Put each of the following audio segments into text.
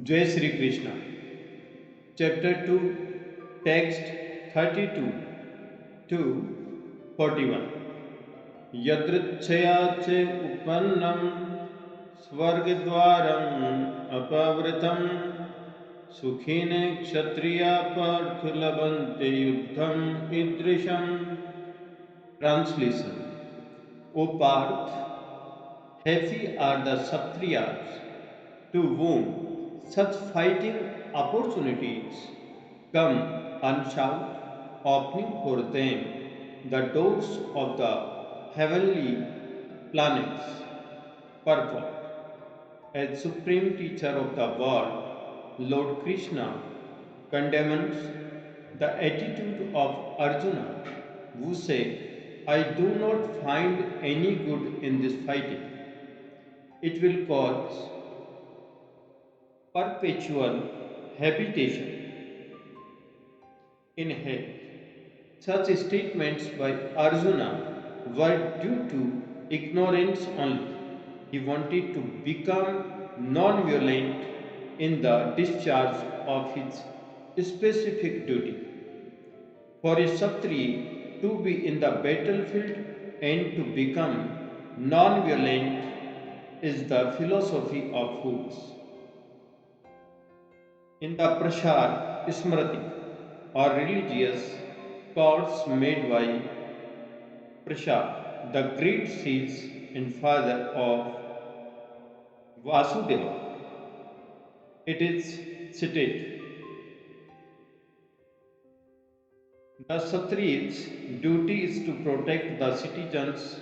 Jai Sri Krishna. Chapter 2, Text 32 to 41. Yadrichaya che upannam swargadwaram apavritam sukhine kshatriya parthulabante yuddham idrisham. Translation. O Parth, happy are the Kshatriyas to whom such fighting opportunities come and shout, opening for them the doors of the heavenly planets. Purport. As supreme teacher of the world, Lord Krishna condemns the attitude of Arjuna, who said, I do not find any good in this fighting. It will cause perpetual habitation in hell. Such statements by Arjuna were due to ignorance only. He wanted to become non violent in the discharge of his specific duty. For a Kshatriya to be in the battlefield and to become non violent is the philosophy of fools. In the Prashad Smriti or religious cards made by Prashad, the great sage and father of Vasudeva, it is stated, the Kshatriya's duty is to protect the citizens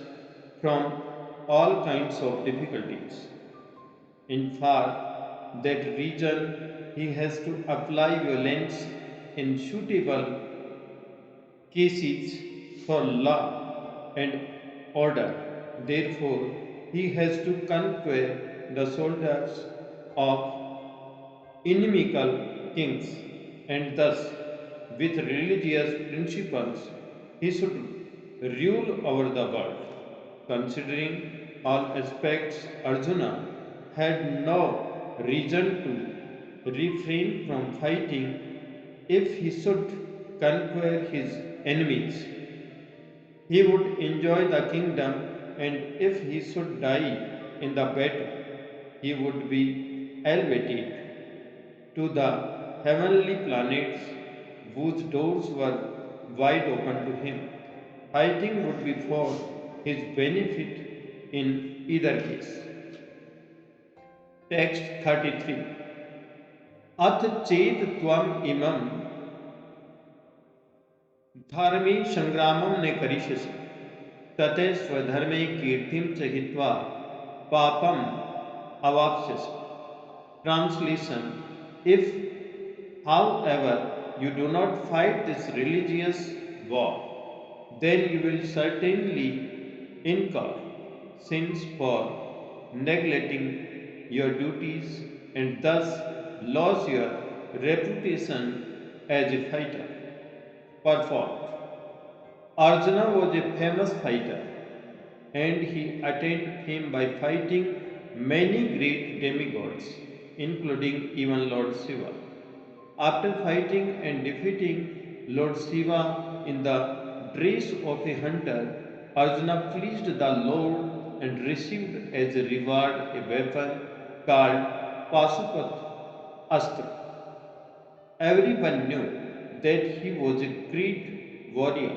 from all kinds of difficulties. In for that reason, he has to apply violence in suitable cases for law and order. Therefore, he has to conquer the soldiers of inimical kings, and thus, with religious principles, he should rule over the world. Considering all aspects, Arjuna had no reason to refrain from fighting if he should conquer his enemies. He would enjoy the kingdom, and if he should die in the battle, he would be elevated to the heavenly planets whose doors were wide open to him. Fighting would be for his benefit in either case. Text 33. अथ चेत त्वम इमं धर्मी संग्रामम ने करिष्यसि तते स्वधर्मे कीर्तिम च हित्वा पापम अवाप्स्यसि. Translation. If, however, you do not fight this religious war, then you will certainly incur sins for neglecting your duties and thus lose your reputation as a fighter. Purport. Arjuna was a famous fighter and he attained fame by fighting many great demigods, including even Lord Shiva. After fighting and defeating Lord Shiva in the dress of a hunter, Arjuna pleased the Lord and received as a reward a weapon called Pasupat Astra. Everyone knew that he was a great warrior.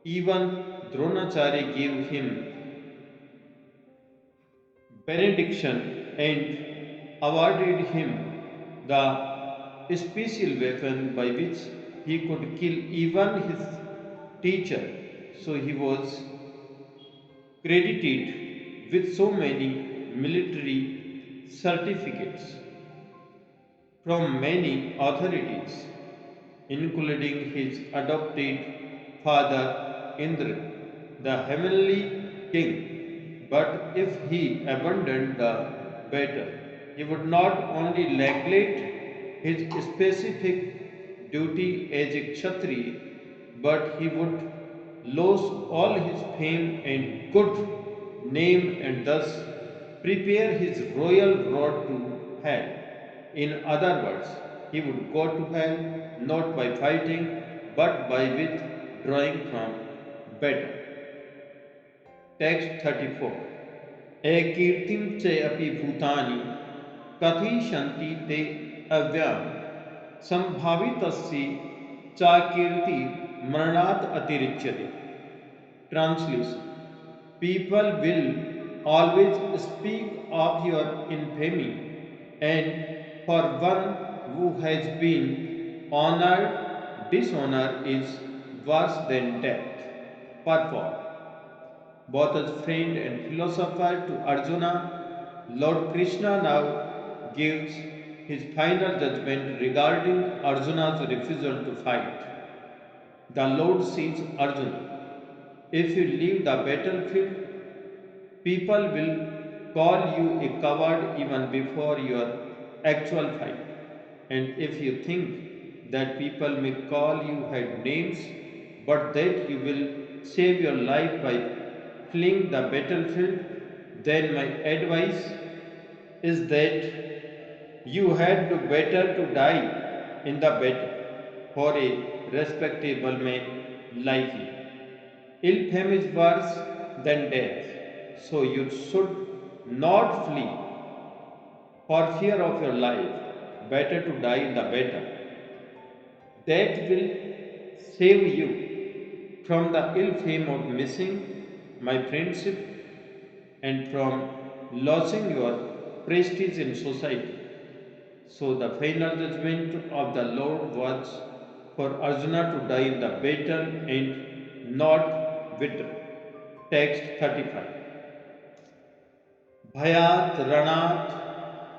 Even Dronacharya gave him benediction and awarded him the special weapon by which he could kill even his teacher. So he was credited with so many military certificates from many authorities, including his adopted father Indra, the heavenly king. But if he abandoned the battle, he would not only neglect his specific duty as a Kshatriya, but he would lose all his fame and good name and thus prepare his royal road to hell. In other words, he would go to hell not by fighting but by withdrawing from battle. Text 34. Ekirtim che api bhutani कथयिष्यन्ति ते अव्ययम् संभावितस्य चाकीर्ति मरणात् अतिरिच्यते. Translation. People will always speak of your infamy, and for one who has been honored, dishonor is worse than death. Purport. Both as friend and philosopher to Arjuna, Lord Krishna now gives his final judgment regarding Arjuna's refusal to fight. The Lord sees Arjuna. If you leave the battlefield, people will call you a coward even before your actual fight. And if you think that people may call you head names, but that you will save your life by fleeing the battlefield, then my advice is that you had do better to die in the battle for a respectable man like you. Ill fame is worse than death, so you should not flee for fear of your life. Better to die in the battle. That will save you from the ill fame of missing my friendship and from losing your prestige in society. So the final judgment of the Lord was for Arjuna to die in the battle and not withdraw. Text 35. Bhayat ranat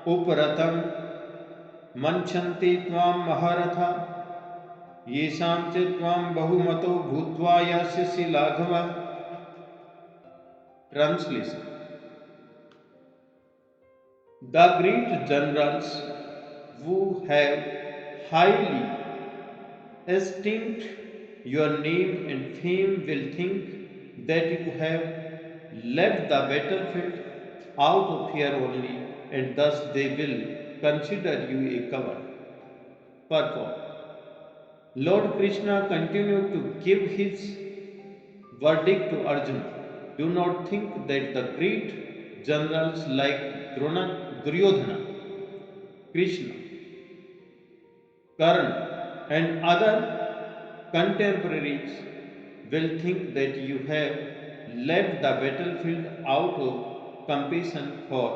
uparatam manchante tvam maharatha येषां च त्वां बहुमतो भूत्वा यास्यसि लाघव. Translation. The great generals who have highly esteemed your name and fame will think that you have left the battlefield out of fear only, and thus they will consider you a coward. Purport. Lord Krishna continued to give his verdict to Arjuna. Do not think that the great generals like Duryodhana, Krishna, Karna, and other contemporaries will think that you have left the battlefield out of compassion for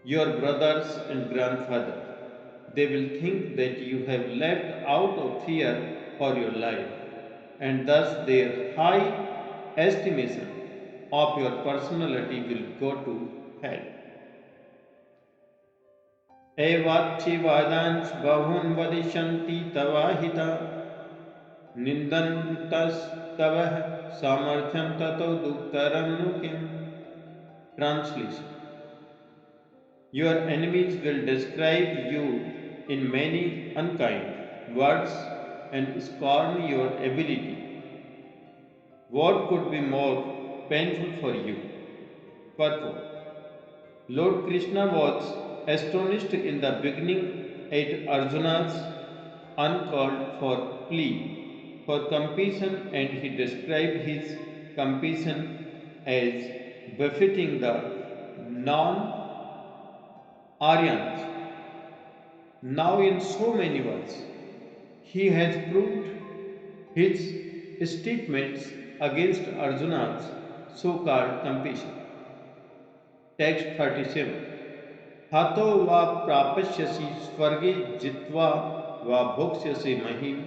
your brothers and grandfather. They will think that you have left out of fear for your life, and thus their high estimation of your personality will go to hell. एवाच्चे वादांश बहून् वदिष्यन्ति तवाहिता निन्दन्तस्तव सामर्थ्यं ततो दुःखतरं नु किम्. Translation. Your enemies will describe you in many unkind words and scorn your ability. What could be more painful for you? Purport. Lord Krishna was astonished in the beginning at Arjuna's uncalled for plea for compassion, and he described his compassion as befitting the non Aryans. Now, in so many words, he has proved his statements against Arjuna's so called compassion. Text 37. हतो वा प्राप्स्यसि स्वर्गे जित्वा वा भोक्ष्यसि महीम्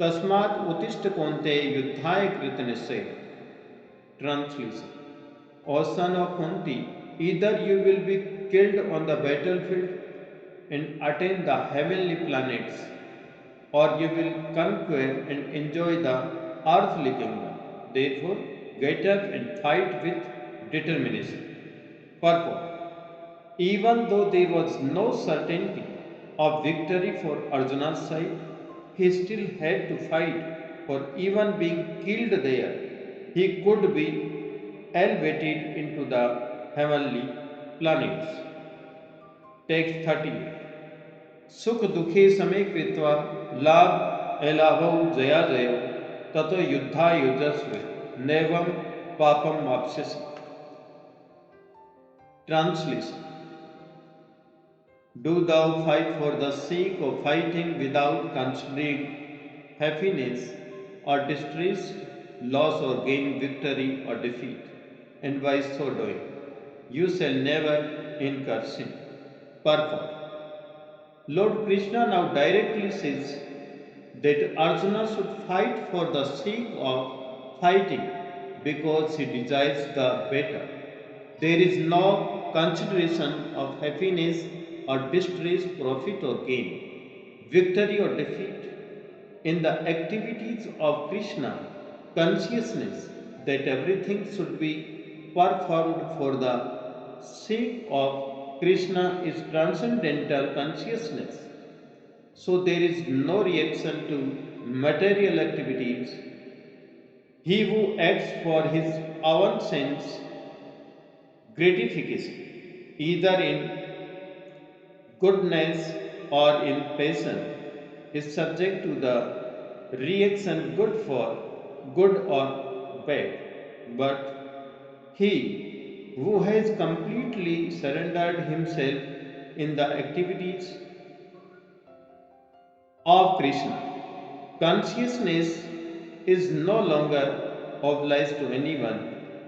तस्मात् उत्तिष्ठ कौन्तेय युद्धाय कृतनिश्चय. Translation. O son of Kunti, either you will be killed on the battlefield and attain the heavenly planets, or you will conquer and enjoy the earthly kingdom. Therefore, get up and fight with determination. Purport. Even though there was no certainty of victory for Arjuna's side, he still had to fight, for even being killed there, he could be elevated into the heavenly planets. Text 38. सुख दुखे समे कृत्वा लाभ एलाभौ जया जयो ततो युद्धा युजस्व नैवम पापम वाप्स्यसि. Translation. Do thou fight for the sake of fighting without considering happiness or distress, loss or gain, victory or defeat, and by so doing, you shall never incur sin. Purport. Lord Krishna now directly says that Arjuna should fight for the sake of fighting because he desires the better. There is no consideration of happiness or distress, profit or gain, victory or defeat. In the activities of Krishna consciousness, that everything should be performed for the sake of Krishna is transcendental consciousness. So there is no reaction to material activities. He who acts for his own sense gratification, either in goodness or in passion, is subject to the reaction good for good or bad. But he who has completely surrendered himself in the activities of Krishna, consciousness is no longer obliged to anyone,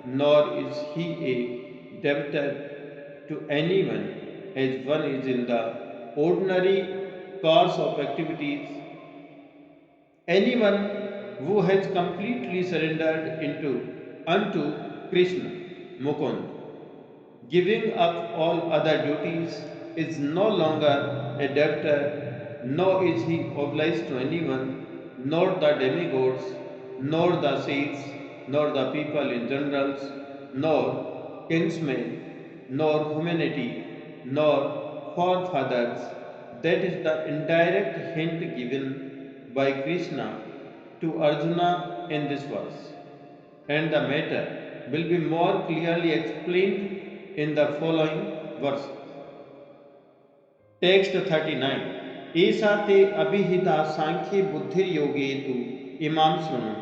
nor is he a debtor to anyone as one is in the ordinary course of activities. Anyone who has completely surrendered into unto Krishna, Mukund, giving up all other duties, is no longer a debtor, nor is he obliged to anyone, nor the demigods, nor the saints, nor the people in general, nor kinsmen, nor humanity, nor forefathers. That is the indirect hint given by Krishna to Arjuna in this verse, and the matter will be more clearly explained in the following verses. Text 39. ईसा ते अभिहिता सांख्ये बुद्धिर्योगे तु इमाम शृणु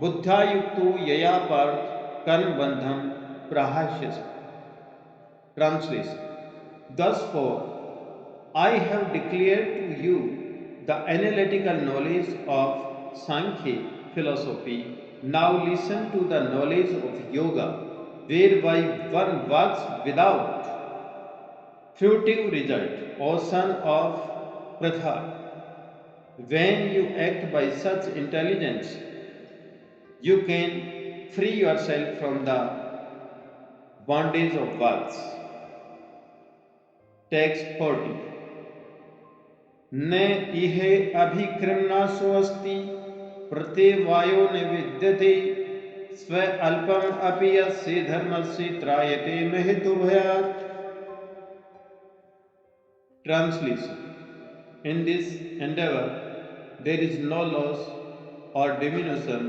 बुद्ध्या युक्तो यया पार्थ कर्म बंधम प्रहास्यसि. Translation. Thus far I have declared to you the analytical knowledge of Sankhya philosophy. Now listen to the knowledge of yoga, whereby one works without fruitive result. O son of Pratha, when you act by such intelligence, you can free yourself from the bondage of works. Text 40. न इहे अभिक्रमनाशोऽस्ति प्रत्यवायो न विद्यते स्व अल्पम अपि यस्य धर्मस्य त्रायते महतोभयात्. Translation. In this endeavor there is no loss or diminution,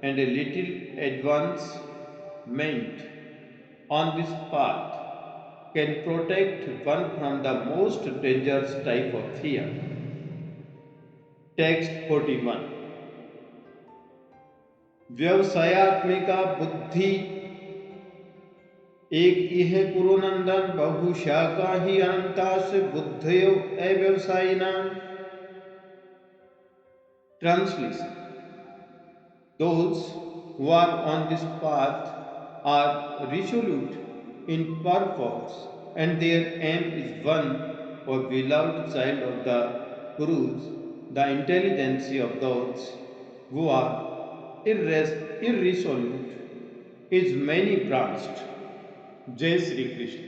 and a little advancement on this path can protect one from the most dangerous type of fear. Text 41. व्यवसायत्मिका बुद्धि एक इह पुरुनंदन बहुशाखा ही अनंताश बुद्धयो अव्यवसायिनाम. Translation. Those who are on this path are resolute in purpose, and their aim is one, or beloved child of the Kurus, the intelligence of those who are irresolute is many branched. Jai Sri Krishna.